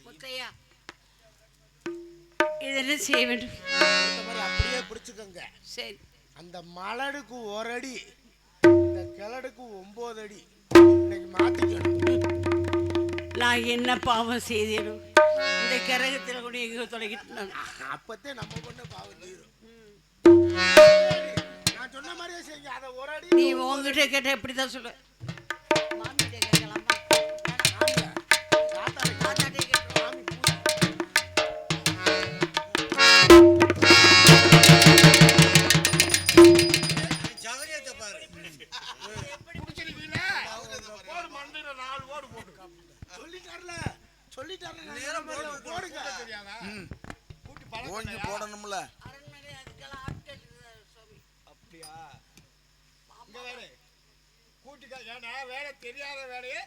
முத்தையா இதென்ன செய்ய வேண்டும்? அப்படியே பிடிச்சுக்கோங்க. சரி. அந்த மலடுக்கு ஒரு அடி, இந்த கிழடுக்கு 9 அடி. இன்னைக்கு மாத்திக்கணும். நான் என்ன பாவம் செய்தேனும் இந்த கரகத்தில் கூட எங்க தொலைக்கிட்டு அப்பத்தே நம்ம கொண்டு பாவம் தீரும். நான் சொன்ன மாதிரியே செய்யுங்க. அதை ஒரு அடி நீ உங்ககிட்ட கேட்ட எப்படிதான் சொல்ல மாமிகிட்ட கேட்கலாமா? போடணும்ல. அப்படியா? வேலை தெரியாத வேலையே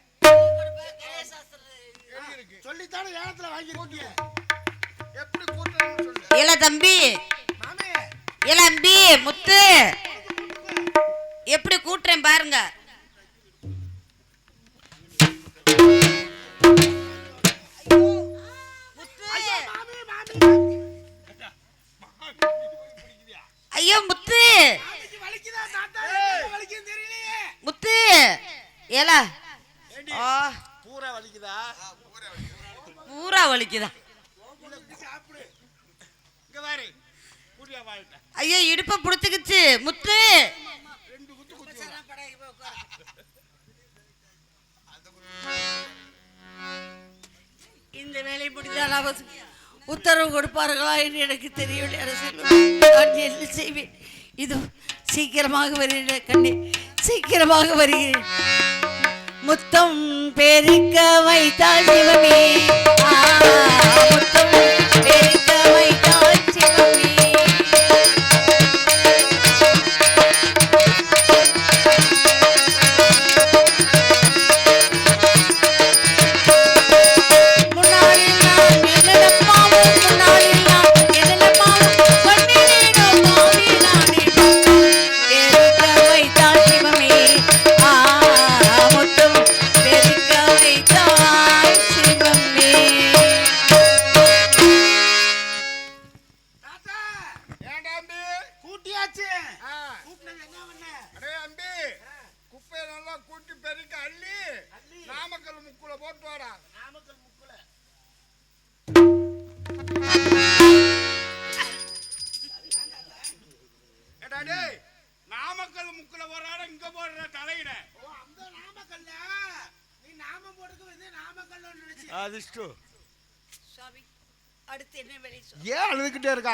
சொல்லித்தானே ஏலத்துல வாங்கி எப்படி கூட்டணும்னு சொல்லு. ஏல தம்பி, ஏல அம்பி, முத்து எப்படி கூட்டுறேன் பாருங்க. ஐயோ முத்து, முத்து ஏலா பூரா வலிக்குதா? பூரா வலிக்குதா? ஐயோ இடுப்ப புடிச்சுக்கிச்சு முத்து. இந்த வேலை முடிந்தாலாவது உத்தரவு கொடுப்பார்களா என்று எனக்கு தெரியவில்லை. நான் என்ன செய்வேன்? இது சீக்கிரமாக வருகிறேன் கண்ணே, சீக்கிரமாக வருகிறேன். முத்தம் பெருக்க வைத்தால் சிவமே, முத்தம் பெருக்க வைத்தால் சிவமே. நாமக்கல் முக்குல போறாரு, இங்க போடுற தலையிட அதிர்ஷ்டம். அடுத்து என்ன வேலை? ஏன் அழுதுகிட்டே இருக்க?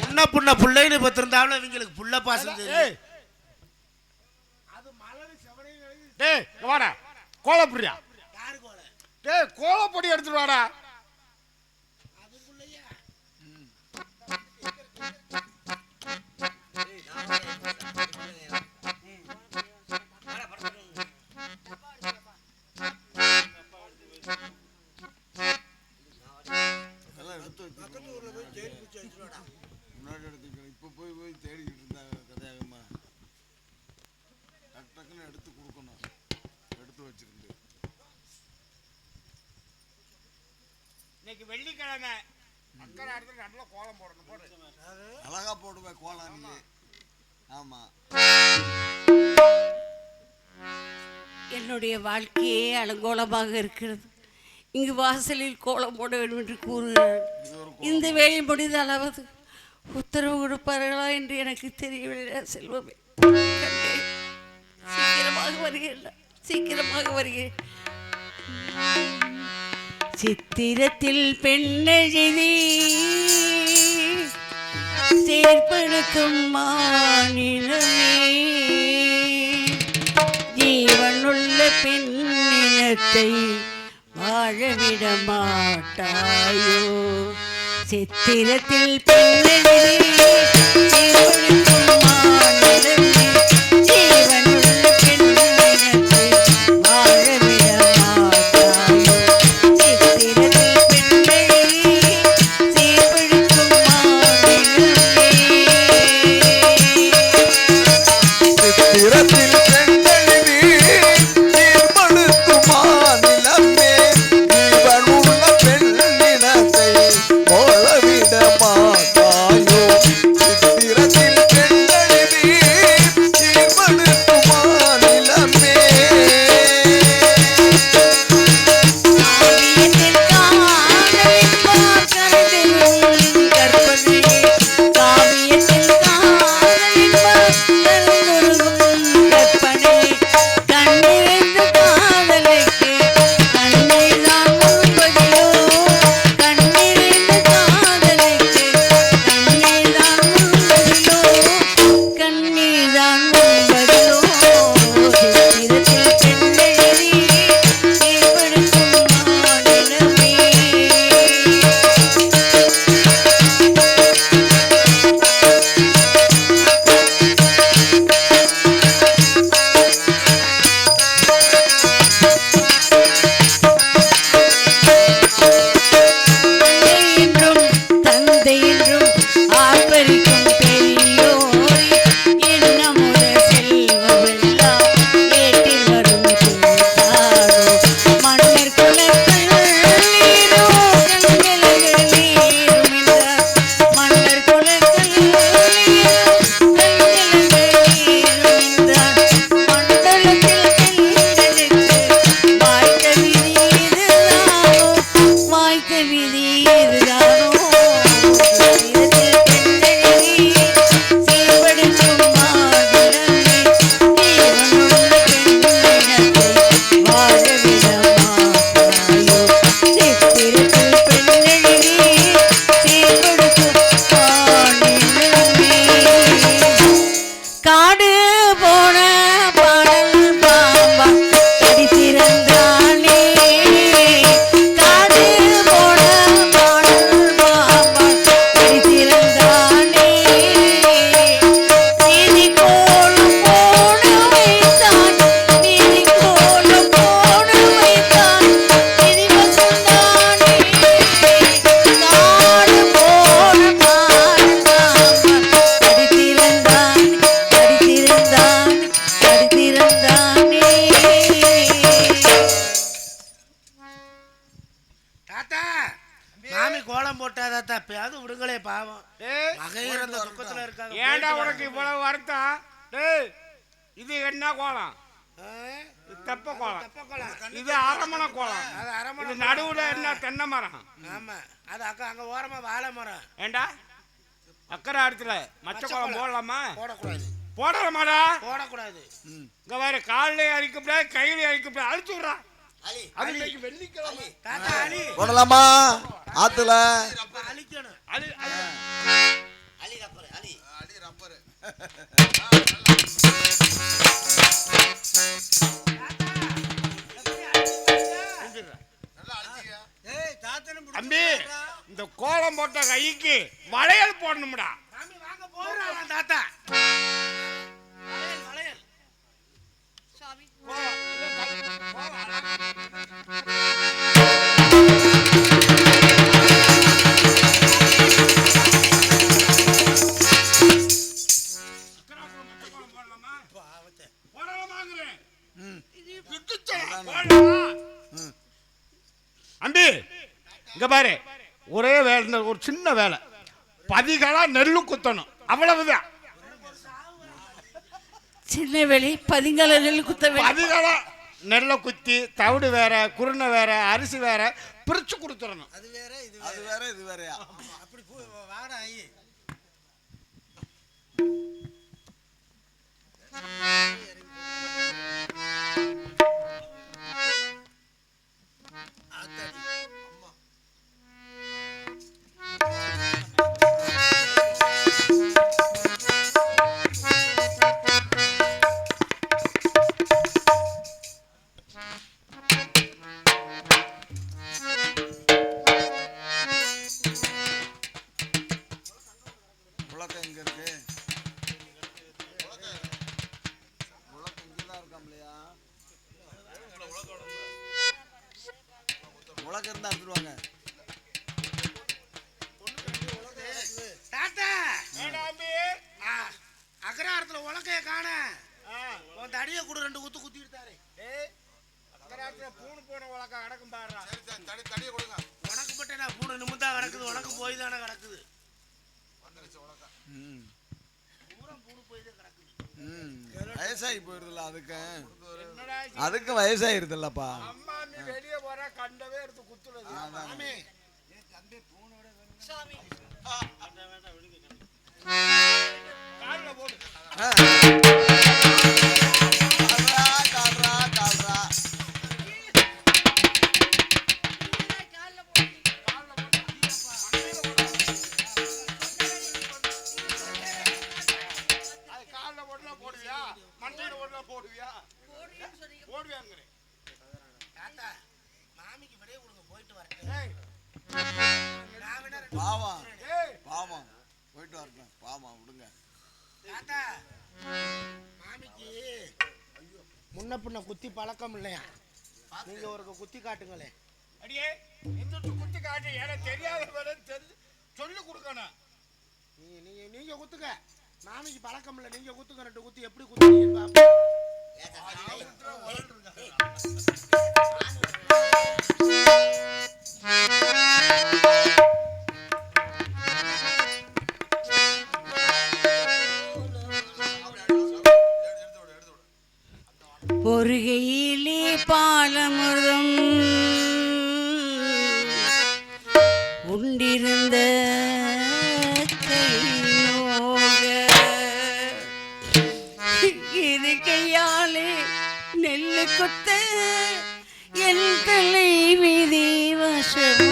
உன்ன புண்ண புள்ளைன்னு பத்திருந்தாலும் இவங்களுக்கு புள்ள பாசம். டேய் வாடா, கோலப்பொடியா? டேய் கோலப்பொடி எடுத்துட்டு வாடா. இப்ப போய் தேடிக்கிட்டு இருந்தாங்க கதையாகமா. டக்குன்னு எடுத்து கொடுக்கணும். எடுத்து வச்சிருந்து இன்னைக்கு வெள்ளிக்கிழமை மக்கள் இடத்துல நல்லா கோலம் போடணும். போடு, அழகா போடுவேன் கோலம் நீ. ஆமா, என்னுடைய வாழ்க்கையே அலங்கோலமாக இருக்கிறது. இங்கு வாசலில் கோலம் போட வேண்டும் என்று கூறுகிறார். இந்த வேலை முடிந்தாலாவது உத்தரவு கொடுப்பார்களா என்று எனக்கு தெரியவில்லை. செல்வமே, சீக்கிரமாக வருகிறேன், சீக்கிரமாக வருகிறேன். சித்திரத்தில் பெண்ணெழுதி சேர்ப்படுத்தும் மாநிலமே, ஜீவனுள்ள பெண்ணினத்தை வாழவிட மாட்டாயோ. சித்திரத்தில் பெண்ணெழுதி சேர்ப்படுத்தும் மாநிலமே, ஜீவனுள்ள பெண்ணினத்தை வாழவிட மாட்டாயோ. சித்திரத்தில் பெண்ணெழுதி சேர்ப்படுத்தும் மாநிலமே, சித்திரத்தில் பெண்ணெழுதி பக்கத்துல இருக்காங்க. ஏன்டா உனக்கு இவ்வளவு வருத்தம்? டேய், இது என்ன கோலம்? தெப்ப கோலம். இது அரமண கோலம். அது அரமணை. இது நடுவுல என்ன தென்னை மரம்? ஆமா, அது அங்க ஓரமா வாழை மரம். ஏண்டா அக்கறை இடத்துல மச்ச கோலம் போடலாமா? போடக்கூடாது. போடலாமாடா? போடக்கூடாது. இங்க வேற காலிலே அழிக்கப்படாது, கையிலே அழிக்கப்படாது. அழிச்சு விடுறா. அலி அது இன்னைக்கு வெள்ளிக்கிழமை. தாத்தா அலி போடலாமா ஆத்துல? அழிக்கணும். அழி அலி ரப்பர், அலி அலி ரப்பர். தம்பி, இந்த கோலம் போட்ட கைக்கு வளையல் போடணும்டா. சாமி வாங்க போறான் தாத்தா. வளையல். சாமி அம்பி, இங்க பாரு, ஒரே வேலை, ஒரு சின்ன வேலை, பதிகளா நெல்லு குத்தணும், அவ்வளவுதான். சின்ன வேலை பதிங்கால நெல் குத்த வேலை. பதிகளா நெல்லை குத்தி தவிடு வேற, குருணை வேற, அரிசி வேற பிரிச்சு கொடுத்துடணும். அது வேற இது வேறயா? அப்படி வாடா ஐ. உலகம் எங்க இருக்கு? உலகம் இங்கதான் இருக்காம்லையா? உலகம் இருந்தா எடுத்துருவாங்க. தாத்தா அகராரத்துல உலக்கைய காண உன் தடிய கூட 2 குத்து குத்தி எடுத்தாரு. பூணு போன உலக அடக்கும் பாடுறா. உனக்கு மட்டும் என்ன பூனை நிமிந்தா கிடக்குது, உனக்கு போய் தானே கிடக்குது. வயசாகி போயிருதுல்ல அதுக்கு. அதுக்கு வயசாயிருதுல்லப்பா. அம்மா நீ வெளியே போற கண்டவே எடுத்து குத்துறது. சாமி கால்ல போடு. கால்ரா கால்ரா. போடுவியா? மண்டையில ஓடலாம் போடுவியா? போடுவியாங்கிறேன். தாத்தா மாமிக்கு விடைய கொடுங்க, போயிட்டு வரேன். பாவம் பாவம், போயிட்டு வரட்டும். பாவம் விடுங்க தாத்தா. மாமிக்கு முன்ன பின்ன குத்தி பழக்கம் இல்லையா? நீங்க ஒரு குத்தி காட்டுங்களே. அடியே எந்திட்டு குத்தி காட்டி எனக்கு தெரியாத வேலை தெரிஞ்சு சொல்லி கொடுக்கணும். நீங்க குத்துக்க. மாமிக்கு பழக்கம் இல்லை, நீங்க குத்துக்க. 2 குத்தி எப்படி குத்துறீங்கன்னு பாப்போம். பொறுகையிலே பாலமுதம் உண்டிருந்த கைநோக இரு கையாலே நெல்லு கொத்த என் தலை விதி வசமோ.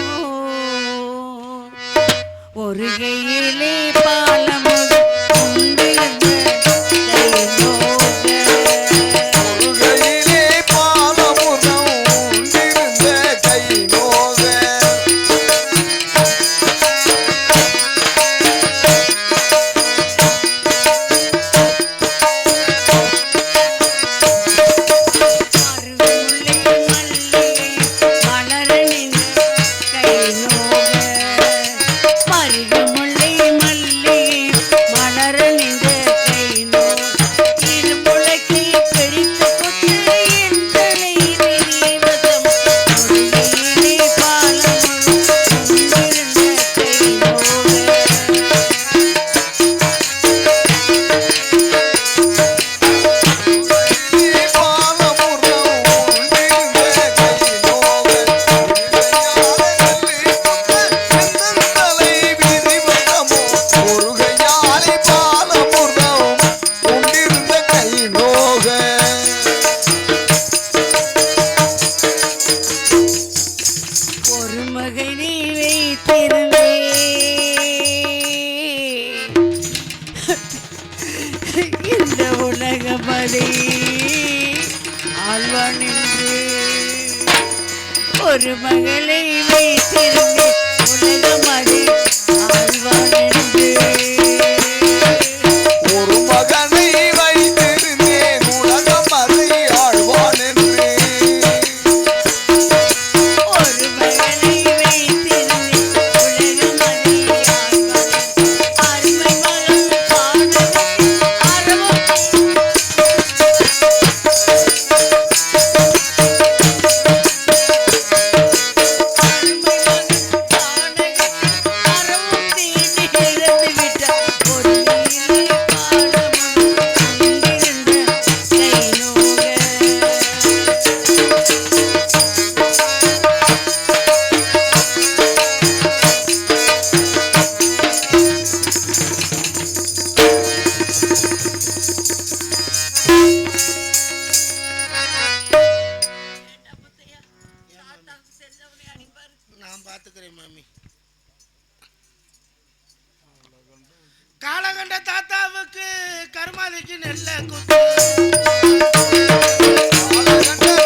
ஒரு கையிலே பாலமுதம் உண்டிருந்த கைநோக. மல்லிகை உலகமதை ஆழ்வான் என்று ஒரு மகளை வைத்திருந்து உலகமதை ஆழ்வான் என்று ஒரு மகனை வைத்திருந்தேன் உலகம் அதை ஆழ்வான் என்று ஒரு மகளை வைத்திருந்து உலகமதை ஆழ்வான் அருமை மகன் ஆரவம் நான் பாத்துக்கிறேன் மாமி. காலகண்ட தாத்தாவுக்கு கருமாதிக்கு நெல்ல குத்து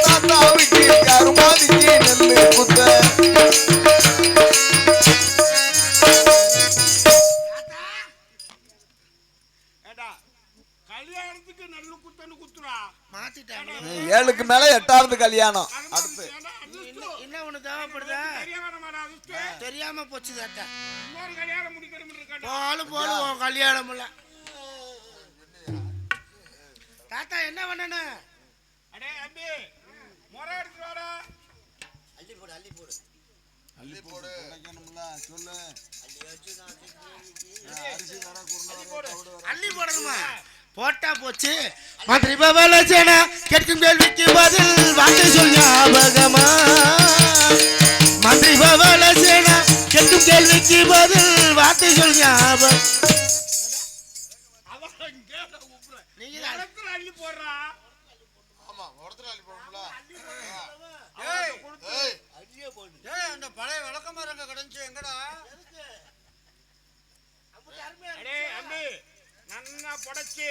தாத்தாவுக்கு கருமாதிக்கு நெல்லு குத்த ஏடா கல்யாணத்துக்கு நல்ல குத்தன்னு குத்துறா மாத்திட்டாங்க. 7க்கு மேல 8வது கல்யாணம் அடுத்து என்ன ஒண்ணு தேவைப்படுதா? கல்யாணமாடா அதிர்ஷ்டம் தெரியாம போச்சு தாத்தா. இன்னொரு கல்யாணம் முடிக்கணும் இருக்கா போலும் உன் கல்யாணம் இல்ல. தாத்தா என்ன பண்ணணும்? அடே அம்பி முறை எடுத்து வாடா அள்ளி போடு கிடைக்கணும்ல சொல்லு அரிசி வர குருணை அள்ளி போடணுமா? போட்டா போச்சு. மந்திரி பவலஜன கேட்கும் கேள்விக்கு பதில் வார்த்தை சொல் ஞாபகமா? மந்திரி பவலஜன கேட்கும் கேள்விக்கு பதில் வார்த்தை சொல் ஞாபகம். அவன் கேட உப்புற நீங்க இடத்துல அள்ளி போடுறா ஆமா ஒருத்தர் அள்ளி போடும்ல ஏய் ஏய் அள்ளியே போடு ஏய் அந்த பழைய விளக்கமாரங்க கடந்துச்சு எங்கடா அடே அம்பி நன்னா புடைச்சி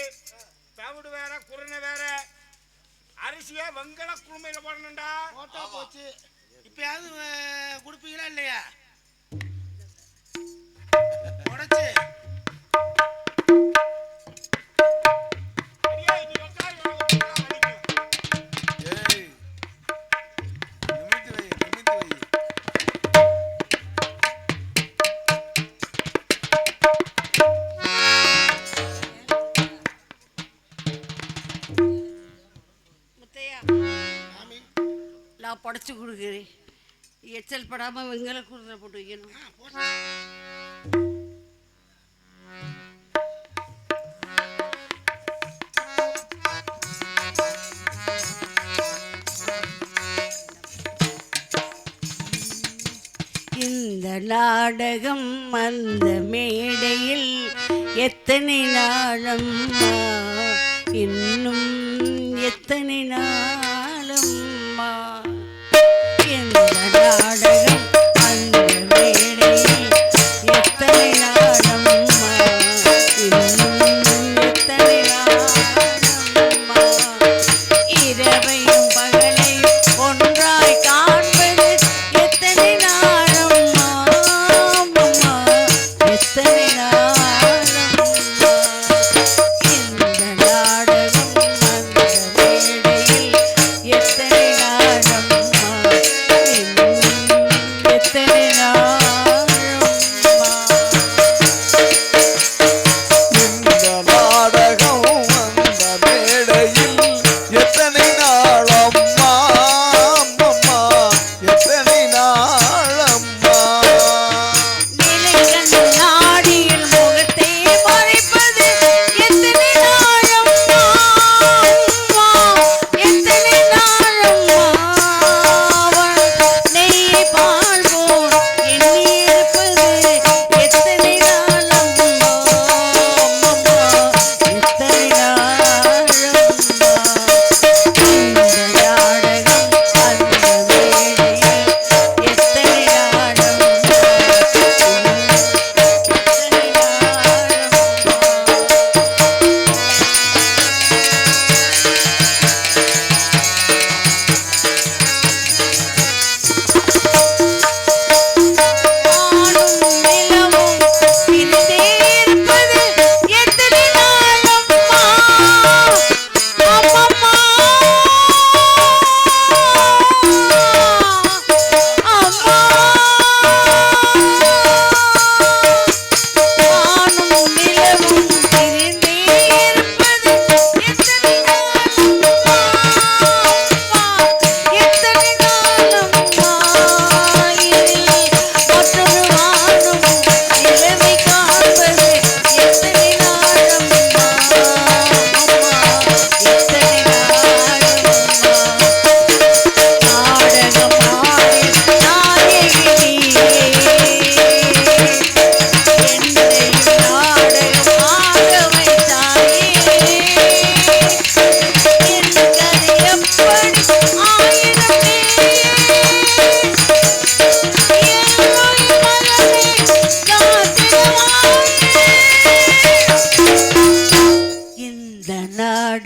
தவிடு வேற குருணை வேற அரிசியை வெங்கல குழுமையில போடணும்டா போட்டா போச்சு. இப்பயாவது குடுப்பீங்களா இல்லையா? உடைச்சு அடியே நீ உட்காரு உனக்கு புத்தகம் அடிக்கும் ஏய் நிமித்தி வை முத்தையா மாமி நான் படைச்சு கொடுக்குறேன். எச்சல் படாமல் வெங்கல குருதை போட்டு வைக்கணும். இந்த நாடகம் அந்த மேடையில் எத்தனை நாளம்மா, இன்னும் எத்தனை நாளம்மா. இந்த நாடகம் அந்த மேடையில் எத்தனை நாளம்மா, இன்னும் எத்தனை நாளம்மா. இரவையும் பகலையும் ஒன்றாய் காண்பது எத்தனை நாளம்மா, அம்மா, எத்தனை நாளம்மா. இந்த நாடகம் அந்த மேடையில் எத்தனை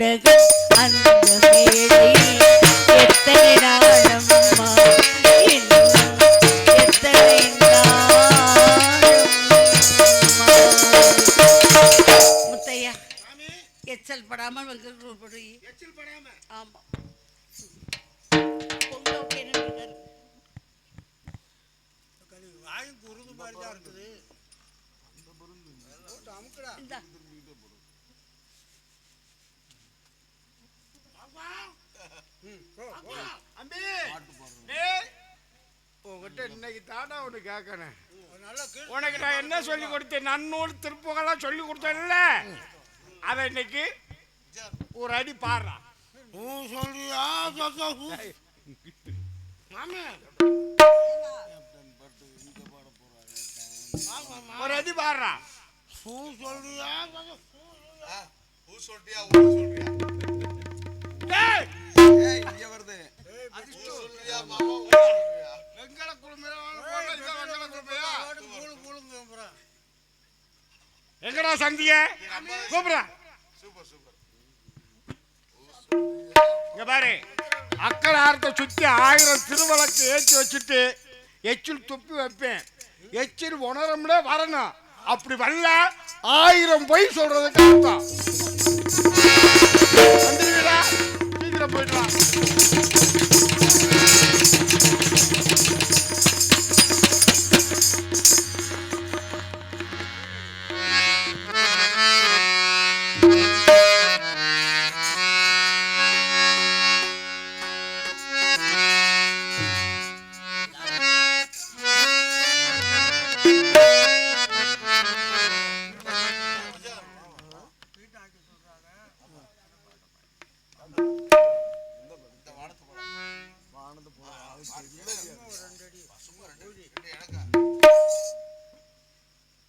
நாடகம் அந்த மேடையில் எத்தனை நாளம்மா இன்னும் எத்தனை நாளம்மா. முத்தையா எச்சல் படாமல் வந்து படி. எச்சில் படாம ஆமா பொங்கல் இருக்காரு. வாயும் குருது மாதிரி தான் இருக்குது. இந்தா. அம்பி டேய், உங்ககிட்ட இன்னைக்கு தாடா ஒன்று கேட்கணும். உனக்கு நான் என்ன சொல்லி கொடுத்தேன்? நன்னூல் திருப்புகெல்லாம் சொல்லி கொடுத்தேன்ல, அதை இன்னைக்கு ஒரு அடி பாடுறா. சொல்றியா மாமே? ஒரு அடி பாடுறா. சொல்றியா டேய், இங்க வருது. வெங்கல குழுமையா வெங்கல குழுமையா எங்கடா சந்திய கூப்பிடுறா. இங்க பாரு, அக்கடாரத்தை சுத்தி 1000 திருவிளக்கு ஏற்றி வச்சுட்டு எச்சில் துப்பி வைப்பேன். எச்சில் உணரம்ல வரணும். அப்படி வரல 1000 பொய் சொல்றதுக்கு அர்த்தம். வந்துடுவீடா, சீக்கிரம் போயிடலாம்.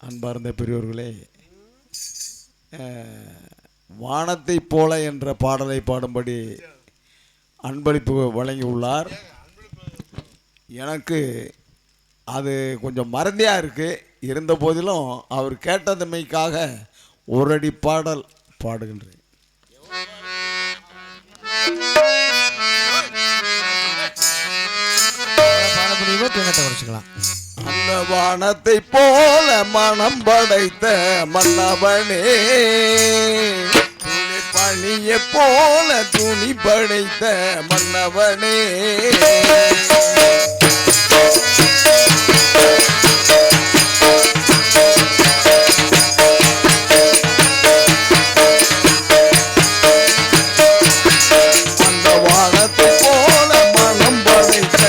அன்பார்ந்த பெரியோர்களே, வானத்தை போல என்ற பாடலை பாடும்படி அன்பளிப்பு வழங்கியுள்ளார். எனக்கு அது கொஞ்சம் மறதியாக இருக்குது. இருந்த போதிலும் அவர் கேட்டதமைக்காக ஒரு அடி பாடல் பாடுகின்றேன். அந்த வானத்தை போல மனம் படைத்த மன்னவனே, துணி பணியை போல துணி படைத்த மன்னவனே, அந்த வானத்தை போல மனம் படைத்த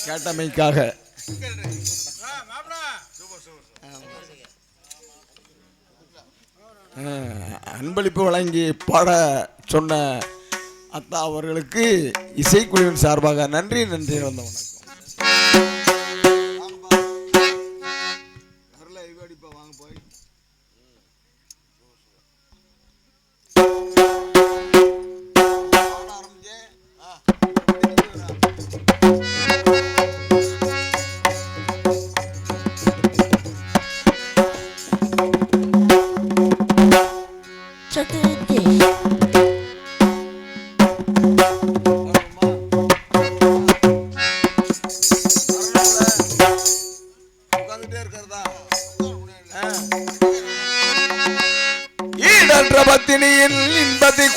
கேட்டமைக்காக அன்பளிப்பு வழங்கி பாட சொன்ன அத்தா அவர்களுக்கு இசைக்குழுவின் சார்பாக நன்றி வந்த வணக்கம்.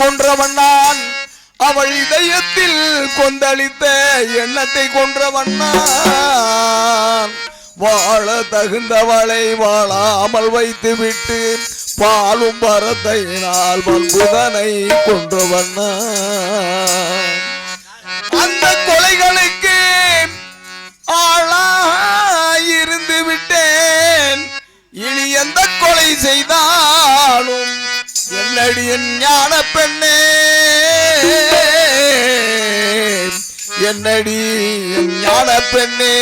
கொன்றவன் நான், அவள் இதயத்தில் கொந்தளித்த எண்ணத்தை கொன்றவன் நான். வாழ தகுந்தவளை வாழாமல் வைத்து விட்டு பாலும் பரத்தையினால் பண்புதனை கொன்றவன் நான். அந்த கொலைகளுக்கு ஆளாயிருந்து விட்டேன். இனி எந்த கொலை செய்தாலும் என்னடி என் ஞான பெண்ணே, என்னடி என் ஞான பெண்ணே,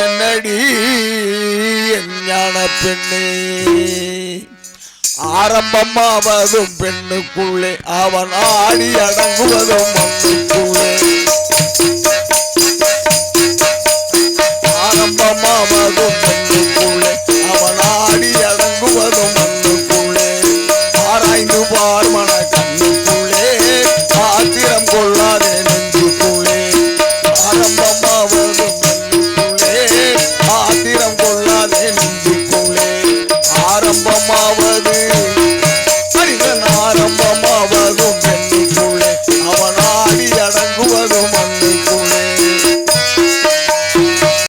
என்னடி என் ஞான பெண்ணே. ஆரம்பமாவதும் பெண்ணுக்குள்ளே, அவன் ஆடி அடங்குவதும் மண்ணுக்குள்ளே.